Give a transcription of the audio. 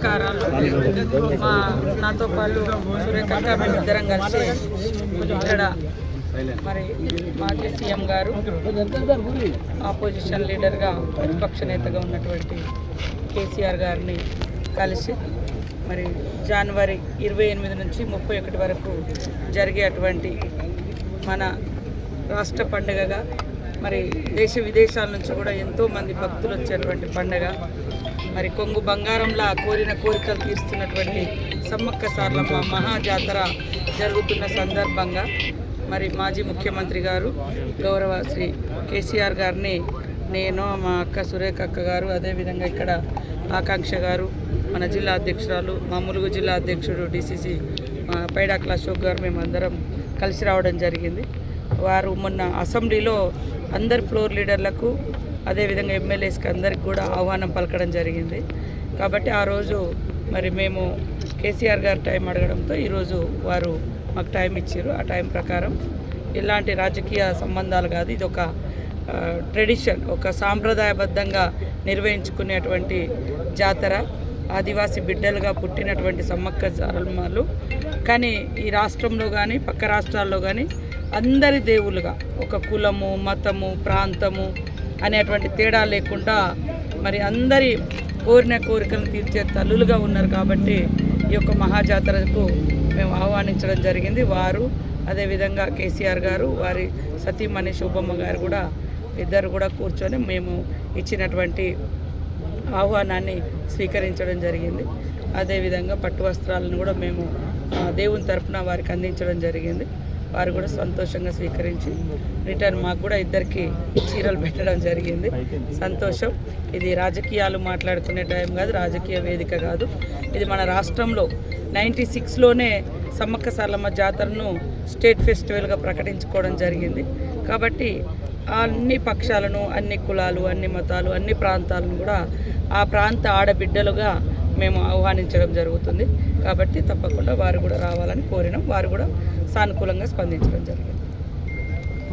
నమస్కారాలు. నాతో పాటు సురేఖ ఇద్దరం కలిసి ఇక్కడ మరి మాజీ సీఎం గారు, ఆపోజిషన్ లీడర్గా ప్రతిపక్ష నేతగా ఉన్నటువంటి కేసీఆర్ గారిని కలిసి మరి జనవరి 28 నుంచి 31 వరకు జరిగేటువంటి మన రాష్ట్ర పండుగగా, మరి దేశ విదేశాల నుంచి కూడా ఎంతోమంది భక్తులు వచ్చేటువంటి పండుగ, మరి కొంగు బంగారంలా కోరిన కోరికలు తీరుస్తున్నటువంటి సమ్మక్క సారలమ్మ మహాజాతర జరుగుతున్న సందర్భంగా మరి మాజీ ముఖ్యమంత్రి గారు గౌరవ శ్రీ కేసీఆర్ గారిని నేను, మా అక్క సురేఖ అక్క గారు, అదేవిధంగా ఇక్కడ ఆకాంక్ష గారు, మన జిల్లా అధ్యక్షురాలు, మా ములుగు జిల్లా అధ్యక్షుడు డిసిసి పైడాకుల అశోక్ గారు, మేమందరం కలిసి రావడం జరిగింది. వారు మొన్న అసెంబ్లీలో అందరు ఫ్లోర్ లీడర్లకు, అదేవిధంగా ఎమ్మెల్యేస్కి అందరికి కూడా ఆహ్వానం పలకడం జరిగింది. కాబట్టి ఆ రోజు మరి మేము కేసీఆర్ గారు టైం అడగడంతో ఈరోజు వారు మాకు టైం ఇచ్చారు. ఆ టైం ప్రకారం ఇలాంటి రాజకీయ సంబంధాలు కాదు, ఇది ఒక ట్రెడిషన్, ఒక సాంప్రదాయబద్ధంగా నిర్వహించుకునేటువంటి జాతర. ఆదివాసీ బిడ్డలుగా పుట్టినటువంటి సమ్మక్క సారలమ్మలు కానీ ఈ రాష్ట్రంలో కానీ పక్క రాష్ట్రాల్లో కానీ అందరి దేవుళ్ళుగా, ఒక కులము, మతము, ప్రాంతము అనేటువంటి తేడా లేకుండా మరి అందరి కోరిన కోరికలను తీర్చే తల్లులుగా ఉన్నారు. కాబట్టి ఈ యొక్క మహాజాతరకు మేము ఆహ్వానించడం జరిగింది. వారు అదేవిధంగా కేసీఆర్ గారు, వారి సతీమణి శోభమ్మ గారు కూడా ఇద్దరు కూడా కూర్చొని మేము ఇచ్చినటువంటి ఆహ్వానాన్ని స్వీకరించడం జరిగింది. అదేవిధంగా పట్టు వస్త్రాలను కూడా మేము దేవుని తరపున వారికి అందించడం జరిగింది. వారు కూడా సంతోషంగా స్వీకరించి రిటర్న్ మాకు కూడా ఇద్దరికి చీరలు పెట్టడం జరిగింది. సంతోషం. ఇది రాజకీయాలు మాట్లాడుకునే టైం కాదు, రాజకీయ వేదిక కాదు. ఇది మన రాష్ట్రంలో 96లోనే సమ్మక్క సారలమ్మ జాతరను స్టేట్ ఫెస్టివల్గా ప్రకటించుకోవడం జరిగింది. కాబట్టి అన్ని పక్షాలను, అన్ని కులాలు, అన్ని మతాలు, అన్ని ప్రాంతాలను కూడా ఆ ప్రాంత ఆడబిడ్డలుగా మేము ఆహ్వానించడం జరుగుతుంది. కాబట్టి తప్పకుండా వారు కూడా రావాలని కోరినాం. వారు కూడా సానుకూలంగా స్పందించడం జరిగింది.